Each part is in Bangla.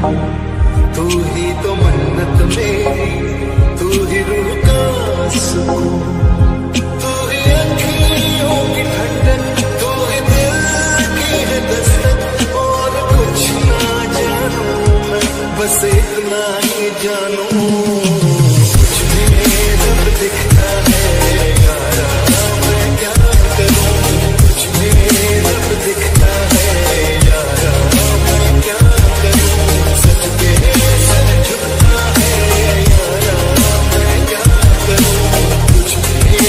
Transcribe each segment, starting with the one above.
तू ही तो मन्नत मेरी, तू ही रूह का सुकून, तू ही अखियों की ठंडक, तू ही दिल की है दस्तक। और कुछ ना जानूं मैं, बस इतना ही जानूं, कुछ भी जब दिखता है यारा मैं क्या करूं, कुछ भी जब दिखता है यारा मैं क्या करूं, सच के सर झुकता है यारा मैं क्या करूं, कुछ भी।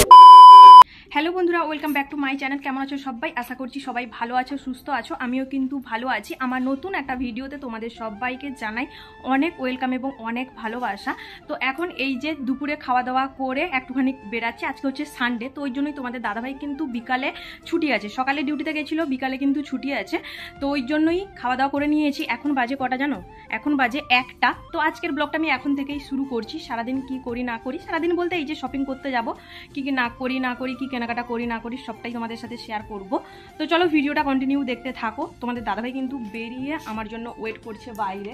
হ্যালো বন্ধুরা, welcome back to my channel. কেমন আছো সবাই? আশা করছি সবাই ভালো আছো, সুস্থ আছো। আমিও কিন্তু ভালো আছি। আমার নতুন একটা ভিডিওতে তোমাদের সবাইকে জানাই অনেক ওয়েলকাম এবং অনেক ভালোবাসা। তো এখন এই যে দুপুরে খাওয়া দাওয়া করে একটুখানি বেরাচ্ছি। আজকে হচ্ছে সানডে, তো ওই জন্যই তোমাদের দাদাভাই কিন্তু বিকালে ছুটি আছে। সকালে ডিউটিতে গেছিলো, বিকালে কিন্তু ছুটি আছে। তো ওই জন্যই খাওয়া দাওয়া করে নিয়েছি। এখন বাজে কটা জানো? এখন বাজে 1টা। তো আজকের ব্লগটা আমি এখন থেকেই শুরু করছি। সারাদিন কি করি না করি, সারাদিন বলতে এই যে শপিং করতে যাব, কি কি না করি কি কেনাকাটা করি না করি সবটাই তোমাদের সাথে শেয়ার করব। তো চলো ভিডিওটা কন্টিনিউ দেখতে থাকো। তোমাদের দাদাভাই কিন্তু বেরিয়ে আমার জন্য ওয়েট করছে বাইরে।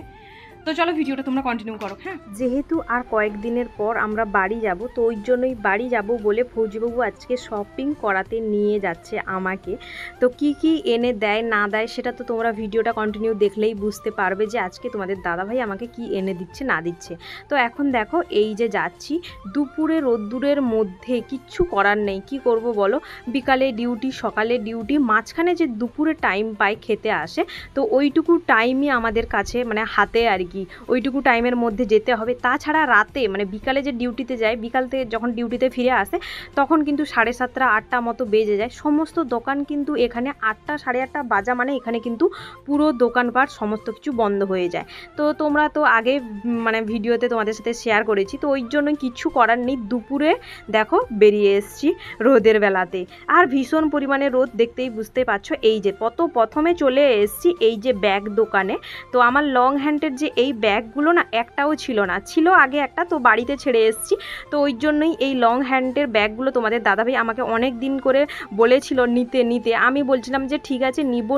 তো চলো ভিডিওটা তোমরা কন্টিনিউ করো। হ্যাঁ, যেহেতু আর কয়েকদিনের পর আমরা বাড়ি যাব, তো ওই জন্যই বাড়ি যাব বলে ফৌজিবাবু আজকে শপিং করাতে নিয়ে যাচ্ছে আমাকে। তো কি কি এনে দেয় না দেয় সেটা তো তোমরা ভিডিওটা কন্টিনিউ দেখলেই বুঝতে পারবে যে আজকে তোমাদের দাদাভাই আমাকে কি এনে দিচ্ছে না দিচ্ছে। তো এখন দেখো এই যে যাচ্ছি, দুপুরে রোদ্দুরের মধ্যে কিচ্ছু করার নেই, কি করব বলো? বিকালে ডিউটি, সকালে ডিউটি, মাঝখানে যে দুপুরে টাইম পায় খেতে আসে, তো ওইটুকু টাইমই আমাদের কাছে মানে হাতে আর কি, ওইটুকু টাইমের মধ্যে যেতে হবে। তাছাড়া রাতে মানে বিকালে যে ডিউটিতে যায়, বিকাল থেকে যখন ডিউটিতে ফিরে আসে তখন কিন্তু 7:30 8টা মতো বেজে যায়। সমস্ত দোকান কিন্তু এখানে 8টা 8:30 বাজা মানে এখানে কিন্তু পুরো দোকানপাট সমস্ত কিছু বন্ধ হয়ে যায়। তো তোমরা তো আগে মানে ভিডিওতে তোমাদের সাথে শেয়ার করেছি, তো ওই জন্য কিছু করার নেই। দুপুরে দেখো বেরিয়ে এসছি রোদের বেলাতে, আর ভীষণ পরিমাণে রোদ, দেখতেই বুঝতে পারছো। এই যে প্রথমে চলে এসছি এই যে ব্যাগ দোকানে। তো আমার লং হ্যান্ডের যে এই ব্যাগগুলো না একটাও ছিল না, ছিল আগে একটা, তো বাড়িতে ছেড়ে এসেছি। তো ওই জন্যই এই লং হ্যান্ডের ব্যাগগুলো তোমাদের দাদাভাই আমাকে অনেক দিন করে বলেছিল নিতে আমি বলছিলাম যে ঠিক আছে নিব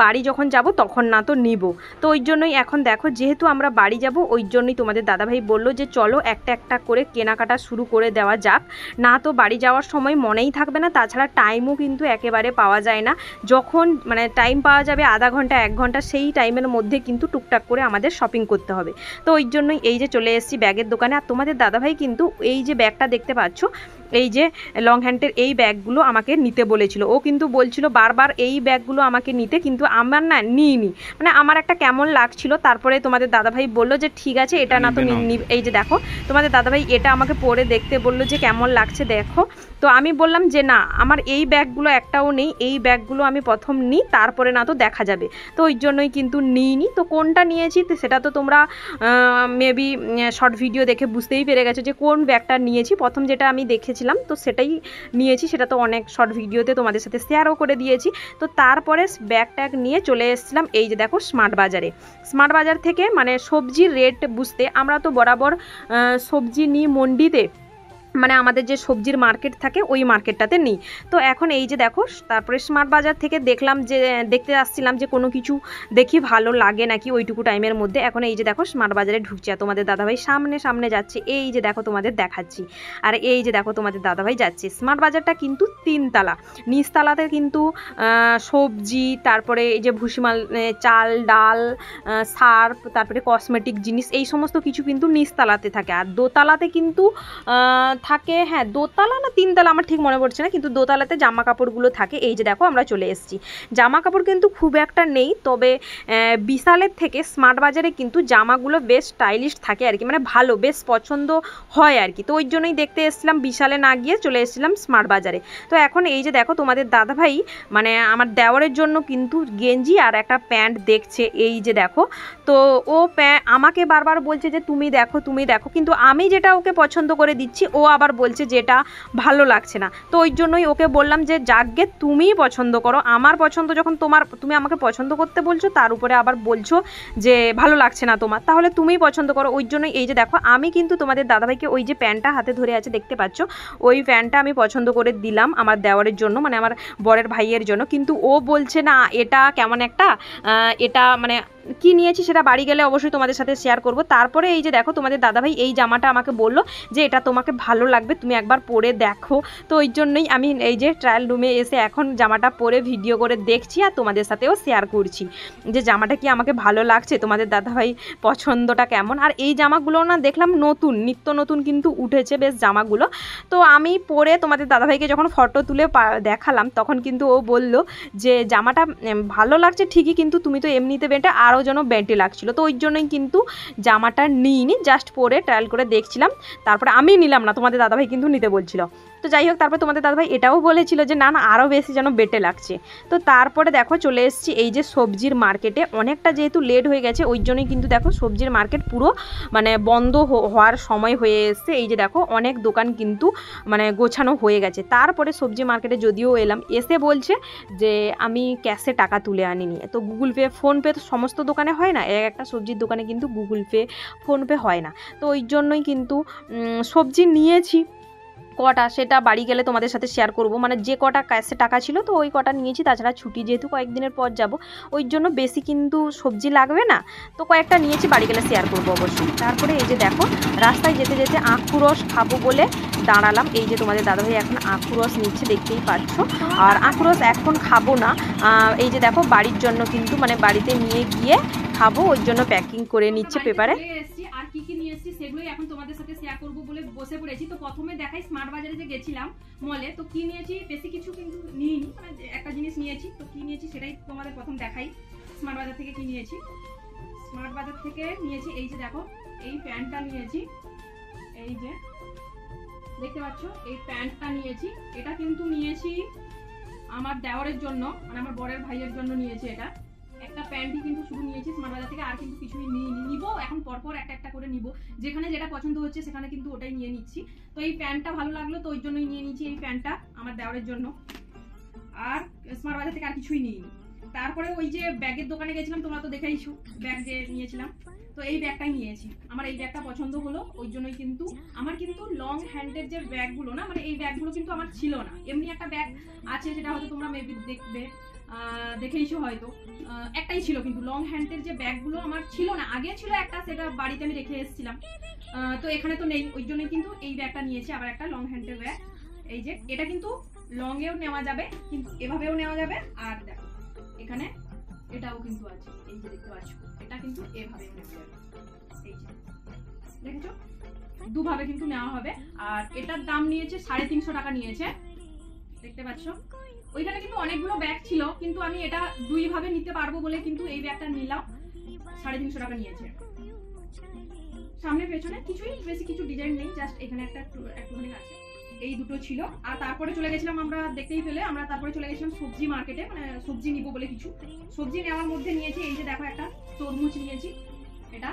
বাড়ি যখন যাব তখন না তো নিব। তো ওই জন্যই এখন দেখো যেহেতু আমরা বাড়ি যাব, ওই জন্যই তোমাদের দাদাভাই বলল যে চলো একটা একটা করে কেনাকাটা শুরু করে দেওয়া যাক, না তো বাড়ি যাওয়ার সময় মনেই থাকবে না। তাছাড়া টাইমও কিন্তু একেবারে পাওয়া যায় না, যখন মানে টাইম পাওয়া যাবে আধা ঘন্টা 1 ঘন্টা, সেই টাইমের মধ্যে কিন্তু টুকটাক করে আমাদের শপিং করতে হবে। তো ওই জন্যই এই যে চলে এসেছি ব্যাগের দোকানে। আর তোমাদের দাদাভাই কিন্তু এই যে ব্যাগটা দেখতে পাচ্ছ, এই যে লং হ্যান্ডের এই ব্যাগগুলো আমাকে নিতে বলেছিল। ও কিন্তু বলছিল বারবার এই ব্যাগগুলো আমাকে নিতে, কিন্তু আমার না নিইনি, মানে আমার একটা কেমন লাগছিল। তারপরে তোমাদের দাদাভাই বললো যে ঠিক আছে এটা না তো এই যে দেখো তোমাদের দাদাভাই এটা আমাকে পরে দেখতে বললো যে কেমন লাগছে দেখো। তো আমি বললাম যে না, আমার এই ব্যাগগুলো একটাও নেই, এই ব্যাগগুলো আমি প্রথম নিই, তারপরে না তো দেখা যাবে। তো ওই জন্যই কিন্তু নিইনি। তো কোনটা নিয়েছি সেটা তো তোমরা মেবি শর্ট ভিডিও দেখে বুঝতেই পেরে গেছো যে কোন ব্যাগটা নিয়েছি। প্রথম যেটা আমি দেখেছিলাম তো সেটাই নিয়েছি, সেটা তো অনেক শর্ট ভিডিওতে তোমাদের সাথে শেয়ারও করে দিয়েছি। তো তারপরে ব্যাগ ট্যাগ নিয়ে চলে এসেছিলাম এই যে দেখো স্মার্ট বাজার থেকে, মানে সবজির রেট বুঝতে আমরা তো বরাবর সবজি নিই মন্ডিতে, মানে আমাদের যে সবজির মার্কেট থাকে ওই মার্কেটটাতে নিই। তো এখন এই যে দেখো তারপরে স্মার্ট বাজার থেকে দেখলাম যে দেখতে আসছিলাম যে কোনো কিছু দেখি ভালো লাগে নাকি ওইটুকু টাইমের মধ্যে। এখন এই যে দেখো স্মার্ট বাজারে ঢুকছি, আর তোমাদের দাদাভাই সামনে যাচ্ছে, এই যে দেখো তোমাদের দেখাচ্ছি। আর এই যে দেখো তোমাদের দাদাভাই যাচ্ছে। স্মার্ট বাজারটা কিন্তু 3 তালা, নিচতলাতে কিন্তু সবজি, তারপরে এই যে ভুসিমাল, চাল ডাল, সার্ফ, তারপরে কসমেটিক জিনিস, এই সমস্ত কিছু কিন্তু নিচতলাতে থাকে। আর দোতলাতে কিন্তু থাকে, হ্যাঁ দোতলা না 3 তলা আমার ঠিক মনে পড়ছে না, কিন্তু দোতলাতে জামা কাপড়গুলো থাকে। এই যে দেখো আমরা চলে এসেছি। জামা কাপড় কিন্তু খুব একটা নেই, তবে বিশালের থেকে স্মার্ট বাজারে কিন্তু জামাগুলো বেশ স্টাইলিশ থাকে আর কি, মানে ভালো বেশ পছন্দ হয় আর কি। তো ওই জন্যই দেখতে এসেছিলাম, বিশালে না গিয়ে চলে এসেছিলাম স্মার্ট বাজারে। তো এখন এই যে দেখো তোমাদের দাদাভাই মানে আমার দেওয়ারের জন্য কিন্তু গেঞ্জি আর একটা প্যান্ট দেখছে, এই যে দেখো। তো ও আমাকে বারবার বলছে যে তুমি দেখো, কিন্তু আমি যেটা ওকে পছন্দ করে দিচ্ছি ও আবার বলছে যে এটা ভালো লাগছে না। তো ওই জন্যই ওকে বললাম যে যাকগে তুমিই পছন্দ করো, আমার পছন্দ যখন তুমি আমাকে পছন্দ করতে বলছো, তার উপরে আবার বলছো যে ভালো লাগছে না তোমার, তাহলে তুমিই পছন্দ করো। ওই জন্যই এই যে দেখো আমি কিন্তু তোমাদের দাদাভাইকে ওই যে প্যান্টটা হাতে ধরে আছে দেখতে পাচ্ছ, ওই প্যান্টটা আমি পছন্দ করে দিলাম আমার দেওয়ারের জন্য, মানে আমার বরের ভাইয়ের জন্য। কিন্তু ও বলছে না এটা কেমন একটা, এটা মানে কি নিয়েছি সেটা বাড়ি গেলে অবশ্যই তোমাদের সাথে শেয়ার করব। তারপরে এই যে দেখো তোমাদের দাদাভাই এই জামাটা আমাকে বললো যে এটা তোমাকে ভালো লাগবে, তুমি একবার পরে দেখো। তো ওই জন্যই আমি এই যে ট্রায়াল রুমে এসে এখন জামাটা পরে ভিডিও করে দেখছি আর তোমাদের সাথেও শেয়ার করছি যে জামাটা কি আমাকে ভালো লাগছে, তোমাদের দাদাভাই পছন্দটা কেমন। আর এই জামাগুলো না দেখলাম নতুন, নিত্য নতুন কিন্তু উঠেছে বেশ জামাগুলো। তো আমি পরে তোমাদের দাদাভাইকে যখন ফটো তুলে দেখালাম তখন কিন্তু ও বলল যে জামাটা ভালো লাগছে ঠিকই, কিন্তু তুমি তো এমনিতে বেটে আরও যেন বেটে লাগছিলো। তো ওই জন্যই কিন্তু জামাটা নিইনি, জাস্ট পরে ট্রায়াল করে দেখছিলাম। তারপরে আমি নিলাম না, তোমাদের দাদাভাই কিন্তু নিতে বলছিল। তো যাই হোক, তারপরে তোমাদের দাদাভাই এটাও বলেছিল যে না না আরও বেশি যেন বেটে লাগছে। তো তারপরে দেখো চলে এসেছি এই যে সবজির মার্কেটে। অনেকটা যেহেতু লেট হয়ে গেছে ওই জন্যই কিন্তু দেখো সবজির মার্কেট পুরো মানে বন্ধ হওয়ার সময় হয়ে এসছে। এই যে দেখো অনেক দোকান কিন্তু মানে গোছানো হয়ে গেছে। তারপরে সবজি মার্কেটে যদিও এলাম, এসে বলছে যে আমি ক্যাশে টাকা তুলে আনিনি। তো গুগল পে ফোনপে তো সমস্ত দোকানে হয় না, একটা সবজির দোকানে কিন্তু গুগল পে ফোনপে হয় না। তো ওই জন্যই কিন্তু সবজি নিয়েছি কটা, সেটা বাড়ি গেলে তোমাদের সাথে শেয়ার করব। মানে যে কটা ক্যাশে টাকা ছিল তো ওই কটা নিয়েছি, তাছাড়া ছুটি যেহেতু কয়েকদিনের পর যাব ওই জন্য বেশি কিন্তু সবজি লাগবে না, তো কয়েকটা নিয়েছি, বাড়ি গেলে শেয়ার করবো অবশ্যই। তারপরে এই যে দেখো রাস্তায় যেতে যেতে আখু রস খাবো বলে দাঁড়ালাম। এই যে তোমাদের দাদাভাই এখন আখু রস নিচ্ছে, দেখতেই পাচ্ছ। আর আখু রস এখন খাবো না, এই যে দেখো বাড়ির জন্য কিন্তু মানে বাড়িতে নিয়ে গিয়ে খাবো, ওই জন্য প্যাকিং করে নিচ্ছে পেপারে। আর কি কি নিয়ে এসেছি সেগুলোই এখন তোমাদের সাথে শেয়ার করবো বলে বসে পড়েছি। তো প্রথমে দেখাই স্মার্ট বাজারে যে গেছিলাম মলে, তো কি নিয়েছি, বেশি কিছু কিন্তু নিইনি, মানে একটা জিনিস নিয়েছি। তো কি নিয়েছি সেটাই তোমাদের প্রথম দেখাই। স্মার্ট বাজার থেকে কি নিয়েছি, স্মার্ট বাজার থেকে নিয়েছি এই যে দেখো এই প্যান্টটা নিয়েছি, এই যে দেখতে পাচ্ছ এই প্যান্টটা নিয়েছি। এটা কিন্তু নিয়েছি আমার দেওরের জন্য, মানে আমার বরের ভাইয়ের জন্য নিয়েছি। এটা একটা প্যান্টই কিন্তু শুধু নিয়েছি স্মার্ট বাজার থেকে, আর কিন্তু কিছুই নিব এখন পরপর একটা একটা করে নিব, যেখানে যেটা পছন্দ হচ্ছে সেখানে কিন্তু ওটাই নিয়ে নিচ্ছি। তো এই প্যান্টটা ভালো লাগলো তো ওই জন্যই নিয়ে নিচ্ছি এই প্যান্টটা আমার দেওরের জন্য, আর স্মার্ট বাজার থেকে আর কিছুই নিইনি। তারপরে ওই যে ব্যাগের দোকানে গেছিলাম, তোমরা তো দেখেইছো ব্যাগ যে নিয়েছিলাম, তো এই ব্যাগটাই নিয়েছি। আমার এই ব্যাগটা পছন্দ হলো ওই জন্যই কিন্তু আমার কিন্তু লং হ্যান্ডের যে ব্যাগগুলো না, মানে এই ব্যাগগুলো কিন্তু আমার ছিল না। এমনি একটা ব্যাগ আছে যেটা হয়তো তোমরা মেবি দেখবে, দেখেইছো হয়তো, একটাই ছিল, কিন্তু লং হ্যান্ডের যে ব্যাগগুলো আমার ছিল না। আগে ছিল একটা, সেটা বাড়িতে আমি রেখে এসেছিলাম, তো এখানে তো নেই, ওই জন্যই কিন্তু এই ব্যাগটা নিয়েছি, আবার একটা লং হ্যান্ডের ব্যাগ। এই যে এটা কিন্তু লং এও নেওয়া যাবে, কিন্তু এভাবেও নেওয়া যাবে, আর দেখো এখানে এটাও কিন্তু আছে, এই যে দেখতে পাচ্ছ এটা কিন্তু এভাবে নেওয়া যাবে, এই যে দেখেছো দুভাবে কিন্তু নেওয়া হবে। আর এটার দাম নিয়েছে 350 টাকা নিয়েছে, দেখতে পাচ্ছ। ওইখানে কিন্তু অনেকগুলো ব্যাগ ছিল, কিন্তু আমি এটা দুই ভাবে নিতে পারবো বলে কিন্তু এই ব্যাগটা নিলাম, 350 টাকা নিয়েছে। সামনে পেছনে কিছুই বেশি কিছু ডিজাইন নেই, জাস্ট এখানে একটা একটুখানি আছে, এই দুটো ছিল। আর তারপরে চলে গেছিলাম আমরা, দেখতেই পেলে আমরা তারপরে চলে গেছিলাম সবজি মার্কেটে, মানে সবজি নিব বলে কিছু সবজি নেওয়ার মধ্যে নিয়েছি এই যে দেখো একটা তরমুজ নিয়েছি, এটা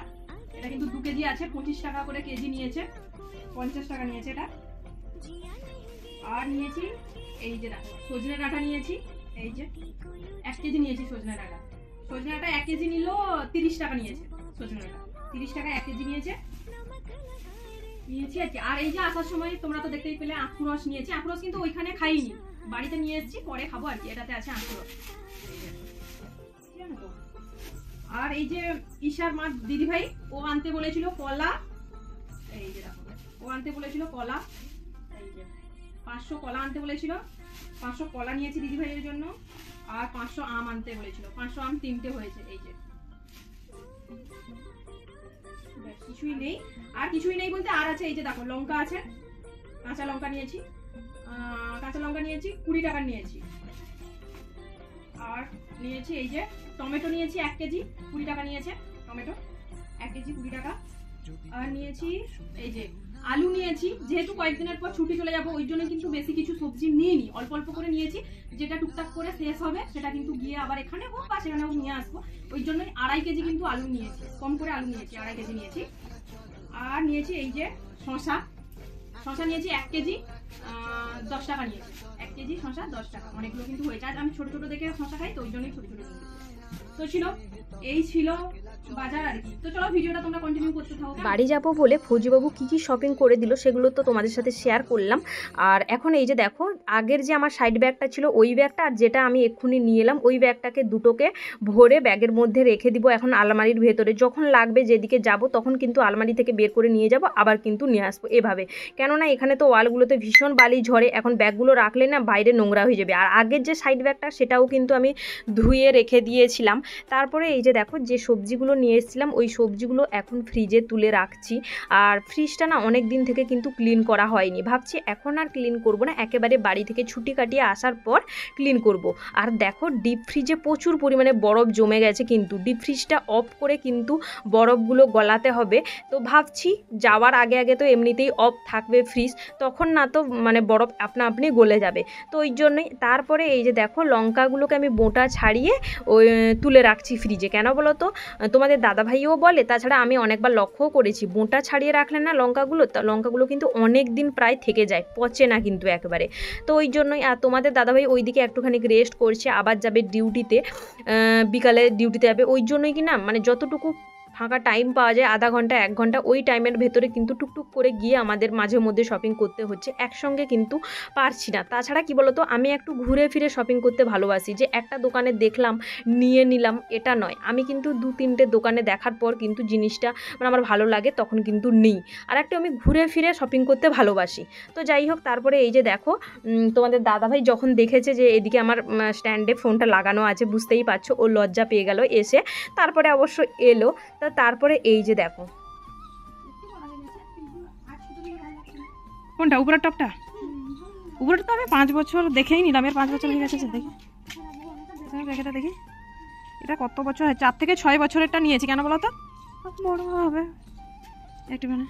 এটা কিন্তু 2 কেজি আছে, 25 টাকা করে কেজি নিয়েছে, 50 টাকা নিয়েছে এটা। আর নিয়েছি এই যে দেখো সজনে ডাঁটা নিয়েছি, এই যে 1 কেজি নিয়েছি সজনে ডাঁটা। সজনে ডাঁটা 1 কেজি নিল 30 টাকা নিয়েছে, সজনে ডাঁটা 30 টাকা 1 কেজি নিয়েছে আর কি। আর এই যে আসার সময় তোমরা তো দেখতেই পেলে আখু রস নিয়েছি। আখু রস কিন্তু ওইখানে খাইনি, বাড়িতে নিয়ে এসেছি, পরে খাবো আর কি। এটাতে আছে আখু রস। আর এই যে ঈশার মা দিদি ভাই ও আনতে বলেছিল কলা, এই যে দেখো ও আনতে বলেছিল কলা, এই যে 500 কলা আনতে বলেছিল, 500 কলা নিয়েছি দিদি ভাইয়ের জন্য। আর 500 আম আনতে বলেছিল, 500 আম 3টে হয়েছে, এই যে কিছুই নেই। আর কিছুই নেই বলতে আর আছে এই যে দেখো লঙ্কা আছে, কাঁচা লঙ্কা নিয়েছি, 20 টাকা নিয়েছি। আর নিয়েছি এই যে টমেটো নিয়েছি 1 কেজি 20 টাকা নিয়েছে, টমেটো 1 কেজি 20 টাকা। আর নিয়েছি এই যে আলু নিয়েছি, যেহেতু কয়েকদিনের পর ছুটি চলে যাবো ওই জন্য কিন্তু বেশি কিছু সবজি নিইনি, অল্প অল্প করে নিয়েছি, যেটা টুকটাক করে শেষ হবে সেটা কিন্তু গিয়ে আবার এখানে হোক বা সেখানে হোক নিয়ে আসবো। ওই জন্যই 2.5 কেজি কিন্তু আলু নিয়েছি, কম করে আলু নিয়েছি, 2.5 কেজি নিয়েছি। আর নিয়েছি এই যে শসা নিয়েছি 1 কেজি 10 টাকা নিয়েছি, 1 কেজি শসা 10 টাকা, অনেকগুলো কিন্তু হয়েছে। আজ আমি ছোট ছোট দেখে শসা খাই তো ওই জন্যই ছোট ছোট নিয়েছি। তো তো এই ছিল বাজার আর কি। তো চলো ভিডিওটা তোমরা কন্টিনিউ করতে থাকো। বাড়ি যাব বলে ফৌজিবাবু কী কী শপিং করে দিল সেগুলো তো তোমাদের সাথে শেয়ার করলাম। আর এখন এই যে দেখো, আগের যে আমার সাইড ব্যাগটা ছিল ওই ব্যাগটা, আর যেটা আমি এক্ষুনি নিয়ে এলাম ওই ব্যাগটাকে দুটোকে ভরে ব্যাগের মধ্যে রেখে দিব এখন আলমারির ভেতরে। যখন লাগবে যেদিকে যাব তখন কিন্তু আলমারি থেকে বের করে নিয়ে যাব, আবার কিন্তু নিয়ে আসবো এভাবে। কেননা এখানে তো ওয়ালগুলোতে ভীষণ বালি ঝরে, এখন ব্যাগগুলো রাখলে না বাইরে নোংরা হয়ে যাবে। আর আগের যে সাইড ব্যাগটা সেটাও কিন্তু আমি ধুয়ে রেখে দিয়েছিলাম। তারপরে এই যে দেখো, যে সবজিগুলো নিয়ে এসেছিলাম ওই সবজিগুলো এখন ফ্রিজে তুলে রাখছি। আর ফ্রিজটা না অনেক দিন থেকে কিন্তু ক্লিন করা হয়নি, ভাবছি এখন আর ক্লিন করব না, একেবারে বাড়ি থেকে ছুটি কাটিয়ে আসার পর ক্লিন করব। আর দেখো ডিপ ফ্রিজে প্রচুর পরিমাণে বরফ জমে গেছে, কিন্তু ডিপ ফ্রিজটা অফ করে কিন্তু বরফগুলো গলাতে হবে। তো ভাবছি যাওয়ার আগে আগে তো এমনিতেই অফ থাকবে ফ্রিজ, তখন না তো মানে বরফ আপনা আপনি গলে যাবে। তো ওই জন্যই তারপরে এই যে দেখো লঙ্কাগুলোকে আমি বোঁটা ছাড়িয়ে ওই তুলে রাখছি ফ্রিজে। কেন বলো তো, তোমাদের দাদাভাইও বলে, তাছাড়া আমি অনেকবার লক্ষ্যও করেছি বোঁটা ছাড়িয়ে রাখলে না লঙ্কাগুলো কিন্তু অনেক দিন প্রায় থেকে যায়, পচে না কিন্তু একেবারে। তো ওই জন্যই। আর তোমাদের দাদাভাই ওইদিকে একটুখানি রেস্ট করছে, আবার যাবে ডিউটিতে, বিকালে ডিউটিতে যাবে। ওই জন্যই কি না মানে যতটুকু ফাঁকা টাইম পাওয়া যায়, আধা ঘন্টা 1 ঘন্টা, ওই টাইমের ভেতরে কিন্তু টুকটুক করে গিয়ে আমাদের মাঝে মধ্যে শপিং করতে হচ্ছে, একসঙ্গে কিন্তু পারছি না। তাছাড়া কি বলতো, আমি একটু ঘুরে ফিরে শপিং করতে ভালোবাসি, যে একটা দোকানে দেখলাম নিয়ে নিলাম এটা নয়। আমি কিন্তু 2-3টে দোকানে দেখার পর কিন্তু জিনিসটা মানে আমার ভালো লাগে তখন কিন্তু নেই। আর একটা আমি ঘুরে ফিরে শপিং করতে ভালোবাসি। তো যাই হোক, তারপরে এই যে দেখো তোমাদের দাদাভাই যখন দেখেছে যে এদিকে আমার স্ট্যান্ডে ফোনটা লাগানো আছে, বুঝতেই পারছো ও লজ্জা পেয়ে গেল এসে, তারপরে অবশ্য এলো। তারপরে এই যে দেখো, কোনটা উপরের টপটা? উপরের তো আমি 5 বছর দেখেই নিলাম, এর 5 বছর হয়ে গেছে। দেখি এটা দেখি, এটা কত বছর হয়, 4 থেকে 6 বছরেরটা নিয়েছি। কেন বলো তো, বড় হবে একটু মানে।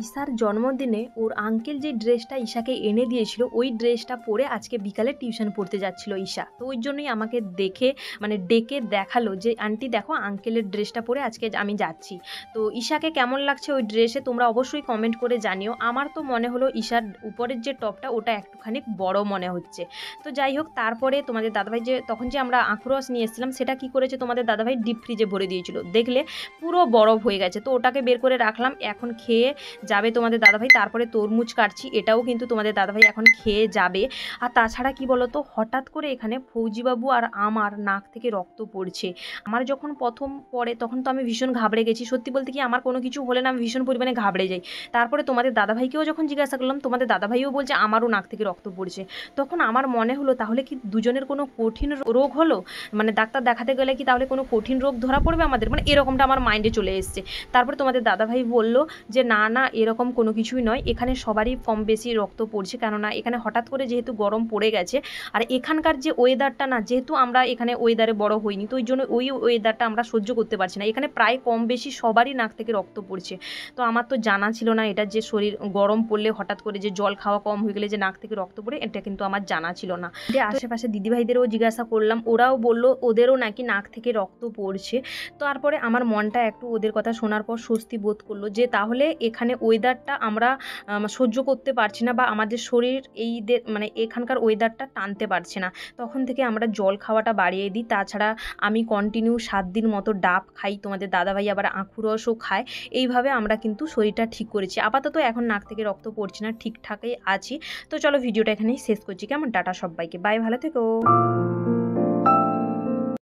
ঈশার জন্মদিনে ওর আঙ্কেল যে ড্রেসটা ঈশাকে এনে দিয়েছিল ওই ড্রেসটা পরে আজকে বিকালে টিউশন পড়তে যাচ্ছিল ঈশা। তো ওই জন্যই আমাকে দেখে মানে ডেকে দেখালো যে আন্টি দেখো আঙ্কেলের ড্রেসটা পরে আজকে আমি যাচ্ছি। তো ঈশাকে কেমন লাগছে ওই ড্রেসে তোমরা অবশ্যই কমেন্ট করে জানিও। আমার তো মনে হলো ঈশার উপরের যে টপটা ওটা একটুখানি বড় মনে হচ্ছে। তো যাই হোক, তারপরে তোমাদের দাদাভাই যে তখন যে আমরা আখরস নিয়ে এসেছিলাম সেটা কি করেছে তোমাদের দাদাভাই ডিপ ফ্রিজে ভরে দিয়েছিল, দেখলে পুরো বরফ হয়ে গেছে। তো ওটাকে বের করে রাখলাম, এখন খেয়ে যাবে তোমাদের দাদাভাই। তারপরে তরমুজ কাটছি, এটাও কিন্তু তোমাদের দাদাভাই এখন খেয়ে যাবে। আর তাছাড়া কি বলতো, হঠাৎ করে এখানে ফৌজিবাবু আর আমার নাক থেকে রক্ত পড়ছে। আমার যখন প্রথম পড়ে তখন তো আমি ভীষণ ঘাবড়ে গেছি, সত্যি বলতে কি আমার কোনো কিছু হলে না আমি ভীষণ পরিমাণে ঘাবড়ে যাই। তারপরে তোমাদের দাদাভাইকেও যখন জিজ্ঞাসা করলাম তোমাদের দাদাভাইও বলছে আমারও নাক থেকে রক্ত পড়ছে। তখন আমার মনে হলো তাহলে কি দুজনের কোনো কঠিন রোগ হলো, মানে ডাক্তার দেখাতে গেলে কি তাহলে কোনো কঠিন রোগ ধরা পড়বে আমাদের, মানে এরকমটা আমার মাইন্ডে চলে এসছে। তারপরে তোমাদের দাদাভাই বলল যে না না এরকম কোনো কিছুই নয়, এখানে সবারই কম বেশি রক্ত পড়ছে, কেননা এখানে হঠাৎ করে যেহেতু গরম পড়ে গেছে। আর এখানকার যে ওয়েদারটা না, যেহেতু আমরা এখানে ওয়েদারে বড় হইনি তো ওই জন্য ওই ওয়েদারটা আমরা সহ্য করতে পারছি না। এখানে প্রায় কম বেশি সবারই নাক থেকে রক্ত পড়ছে। তো আমার তো জানা ছিল না এটা, যে শরীর গরম পড়লে হঠাৎ করে যে জল খাওয়া কম হয়ে গেলে যে নাক থেকে রক্ত পড়ে, এটা কিন্তু আমার জানা ছিল না। যে আশেপাশে দিদিভাইদেরও জিজ্ঞাসা করলাম, ওরাও বললো ওদেরও নাকি নাক থেকে রক্ত পড়ছে। তারপরে আমার মনটা একটু ওদের কথা শোনার পর স্বস্তি বোধ করলো, যে তাহলে এখানে ওয়েদারটা আমরা সহ্য করতে পারছি না, বা আমাদের শরীর মানে এখানকার ওয়েদারটা টানতে পারছে না। তখন থেকে আমরা জল খাওয়াটা বাড়িয়ে দিই। তাছাড়া আমি কন্টিনিউ 7 দিন মতো ডাব খাই, তোমাদের দাদাভাই আবার আখুরসও খায়। এইভাবে আমরা কিন্তু শরীরটা ঠিক করেছি। আপাতত এখন নাক থেকে রক্ত পড়ছে না, ঠিকঠাকই আছি। তো চলো ভিডিওটা এখানেই শেষ করছি, কেমন? টাটা সবাইকে, বাই, ভালো থেকো।